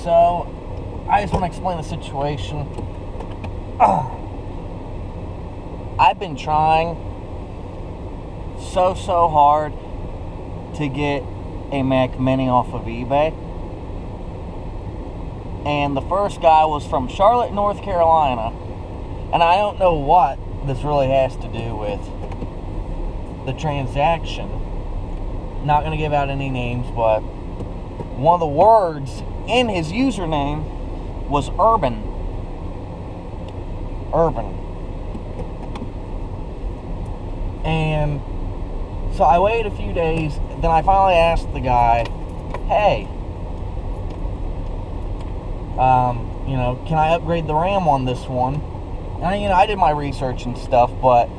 So, I just want to explain the situation. I've been trying so hard to get a Mac Mini off of eBay. And the first guy was from Charlotte, North Carolina. And I don't know what this really has to do with the transaction. Not going to give out any names, but one of the words in his username was urban. Urban. And so I waited a few days, then I finally asked the guy, hey, can I upgrade the RAM on this one? And, I did my research and stuff, but,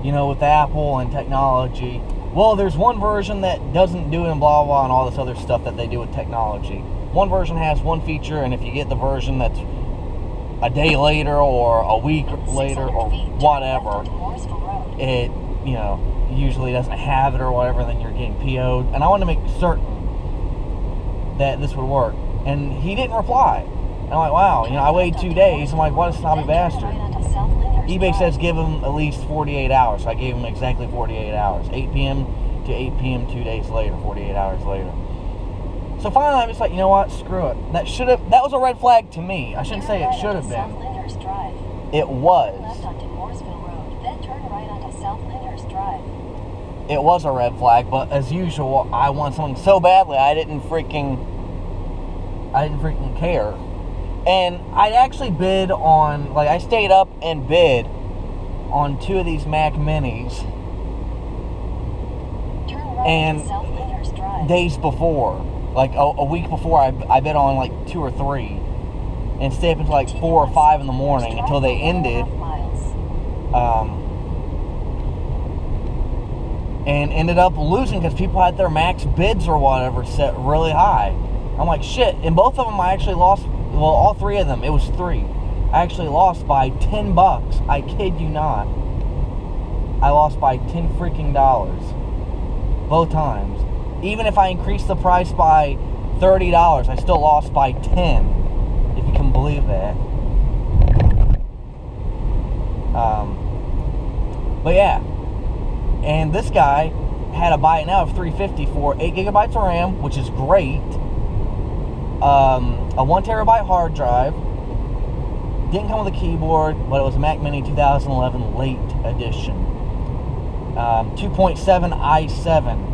with Apple and technology, well, there's one version that doesn't do it and blah, blah, and all this other stuff that they do with technology. One version has one feature, and if you get the version that's a day later or a week later or whatever, it, usually doesn't have it or whatever, then you're getting PO'd. And I wanted to make certain that this would work. And he didn't reply. And I'm like, wow, I waited 2 days. I'm like, what a snobby bastard. eBay says give him at least 48 hours. So I gave him exactly 48 hours. 8 p.m. to 8 p.m. 2 days later, 48 hours later. So finally I'm just like, you know what, screw it. That was a red flag to me. I shouldn't say it should have been. It was. It was a red flag, but as usual, I want something so badly I didn't freaking care. And I'd actually bid on, I stayed up and bid on 2 of these Mac Minis. And days before, a week before, I bid on 2 or 3. And stayed up until 4 or 5 in the morning until they ended. And ended up losing because people had their max bids or whatever set really high. I'm like, shit. And both of them I actually lost, well, all 3 of them, it was 3. I actually lost by $10. I kid you not. I lost by $10 freaking dollars. Both times. Even if I increased the price by $30, I still lost by 10. If you can believe that. But yeah. And this guy had a buy it now of $350 for 8 gigabytes of RAM, which is great. A 1 terabyte hard drive. Didn't come with a keyboard, but it was a Mac Mini 2011 late edition. 2.7 i7.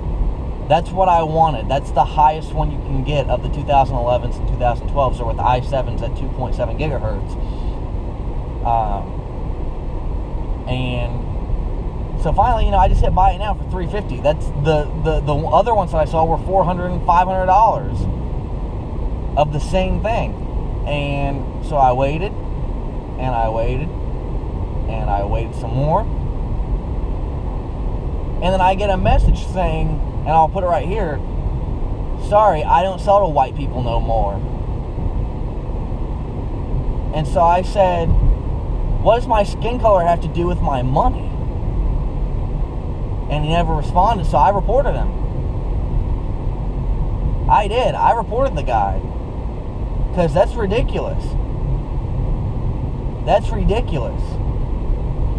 That's what I wanted. That's the highest one you can get of the 2011s and 2012s, or with the i7s at 2.7 gigahertz. And so finally, I just hit buy it now for $350. That's the other ones that I saw were $400 and $500 of the same thing. And so I waited, and I waited, and I waited some more. And then I get a message saying, and I'll put it right here, sorry, I don't sell to white people no more. And so I said, what does my skin color have to do with my money? And he never responded, so I reported him. I did. I reported the guy. Because that's ridiculous. That's ridiculous.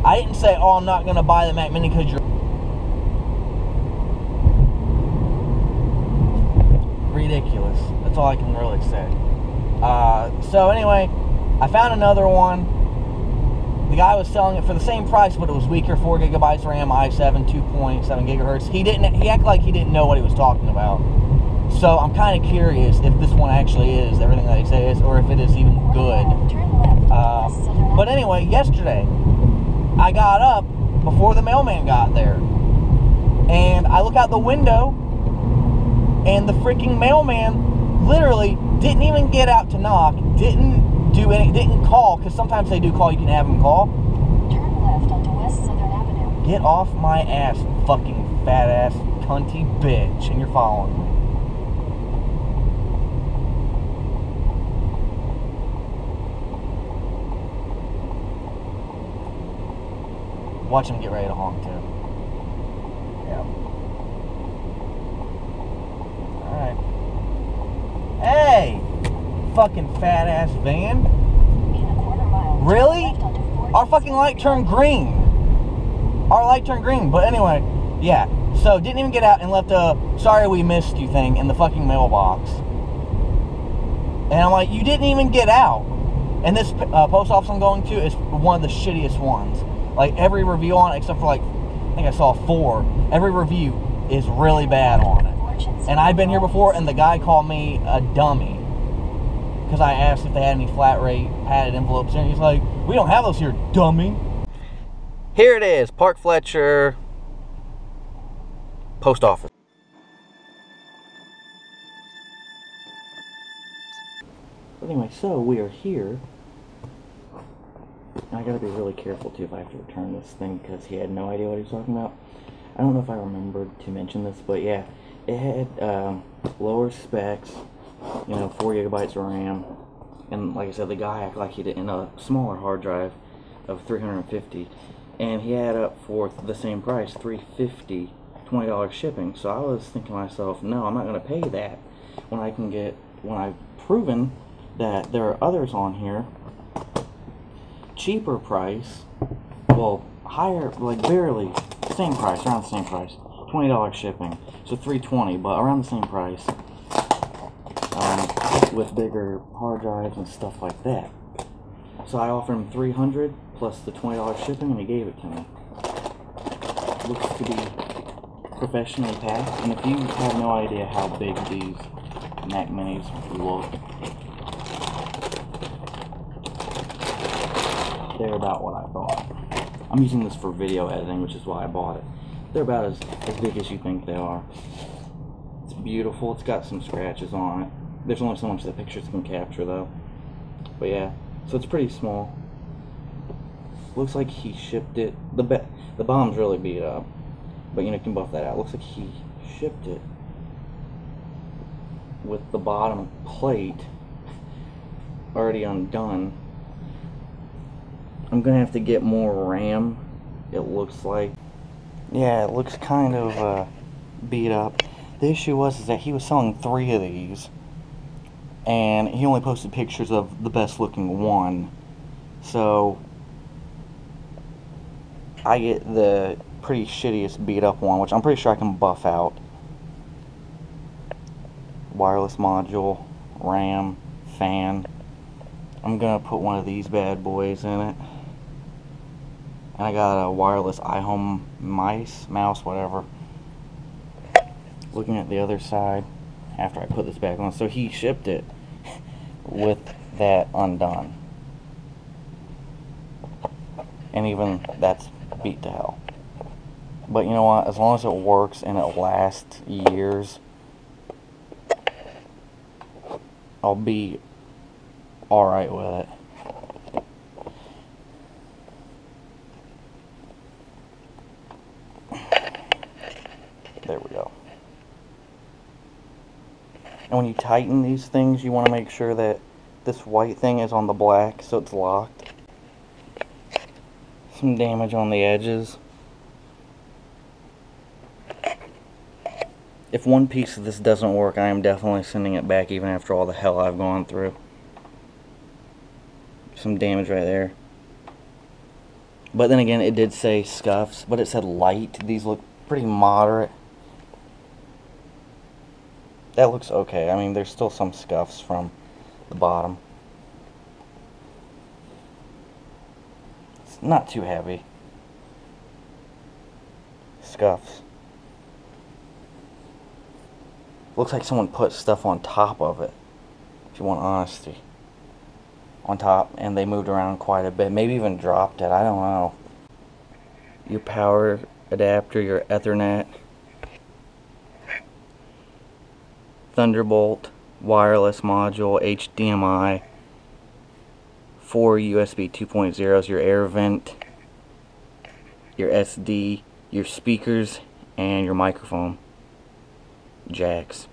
I didn't say, oh, I'm not going to buy the Mac Mini because you're... Ridiculous. That's all I can really say. So anyway, I found another one. The guy was selling it for the same price, but it was weaker, 4 gigabytes RAM, i7, 2.7 gigahertz. He acted like he didn't know what he was talking about. So I'm kind of curious if this one actually is everything that they say is, or if it is even good. But anyway, yesterday, I got up before the mailman got there. And I look out the window, and the freaking mailman literally didn't even get out to knock, didn't call, because sometimes they do call, you can have them call. Turn left onto West Southern Avenue. Get off my ass, fucking fat ass, cunty bitch, and you're following me. Watch him get ready to honk too. Yeah. Alright. Hey! fucking fat ass van. In a quarter mile. Really? Left onto Ford Our fucking light turned green. Our light turned green. But anyway, yeah. So didn't even get out and left a sorry we missed you thing in the fucking mailbox. And I'm like, you didn't even get out. And this post office I'm going to is one of the shittiest ones. Like every review on it, except for like, I think I saw 4. Every review is really bad on it. And I've been here before, and the guy called me a dummy because I asked if they had any flat rate padded envelopes, and he's like, "We don't have those here, dummy." Here it is, Park Fletcher Post Office. Anyway, so we are here. I gotta be really careful too if I have to return this thing because he had no idea what he was talking about. I don't know if I remembered to mention this, but yeah, it had lower specs, you know, 4 gigabytes of RAM, and like I said, the guy acted like he did in a smaller hard drive of 350, and he had up for the same price, $350, $20 shipping. So I was thinking to myself, no, I'm not gonna pay that when I've proven that there are others on here cheaper price, well, higher, like barely same price, around the same price, $20 shipping, so $320, but around the same price, with bigger hard drives and stuff like that. So I offered him $300 plus the $20 shipping, and he gave it to me. Looks to be professionally packed, and if you have no idea how big these Mac Minis look, they're about what I thought. I'm using this for video editing, which is why I bought it. They're about as big as you think they are. It's beautiful. It's got some scratches on it. There's only so much the pictures can capture, though. But yeah, so it's pretty small. Looks like he shipped it. The bomb's really beat up, but you know, you can buff that out. Looks like he shipped it with the bottom plate already undone. I'm gonna have to get more RAM, it looks like. Yeah, it looks kind of beat up. The issue is that he was selling 3 of these, and he only posted pictures of the best looking one. So I get the pretty shittiest beat up one, which I'm pretty sure I can buff out. Wireless module, RAM, fan. I'm gonna put one of these bad boys in it. And I got a wireless iHome mouse, whatever. Looking at the other side after I put this back on. So he shipped it with that undone. And even that's beat to hell. But you know what? As long as it works and it lasts years, I'll be alright with it. There we go. And when you tighten these things, you want to make sure that this white thing is on the black so it's locked. Some damage on the edges. If one piece of this doesn't work, I am definitely sending it back even after all the hell I've gone through. Some damage right there. But then again, it did say scuffs, but it said light. These look pretty moderate. That looks okay. I mean, there's still some scuffs from the bottom. It's not too heavy. Scuffs. Looks like someone put stuff on top of it, if you want honesty. On top, and they moved around quite a bit. Maybe even dropped it. I don't know. Your power adapter, your Ethernet, Thunderbolt, wireless module, HDMI, 4 USB 2.0s, your air vent, your SD, your speakers, and your microphone jacks.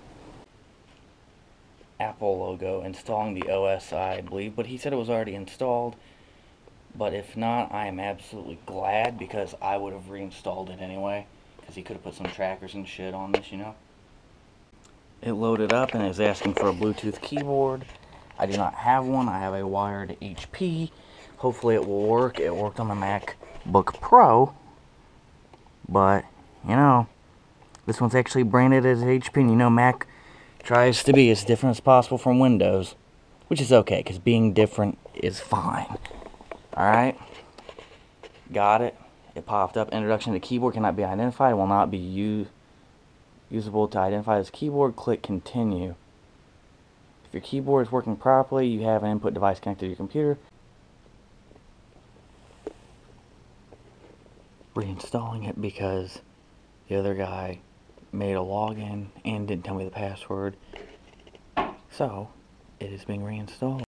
Apple logo, installing the OS, I believe, but he said it was already installed. But if not, I am absolutely glad, because I would have reinstalled it anyway, because he could have put some trackers and shit on this, you know. It loaded up and is asking for a Bluetooth keyboard. I do not have one. I have a wired HP. Hopefully it will work. It worked on the MacBook Pro, but you know, this one's actually branded as HP, and you know Mac tries to be as different as possible from Windows, which is okay, because being different is fine. Alright, got it. It popped up. Introduction to keyboard cannot be identified. Will not be usable to identify this keyboard. Click continue. If your keyboard is working properly, you have an input device connected to your computer. Reinstalling it because the other guy made a login and didn't tell me the password. So, it is being reinstalled.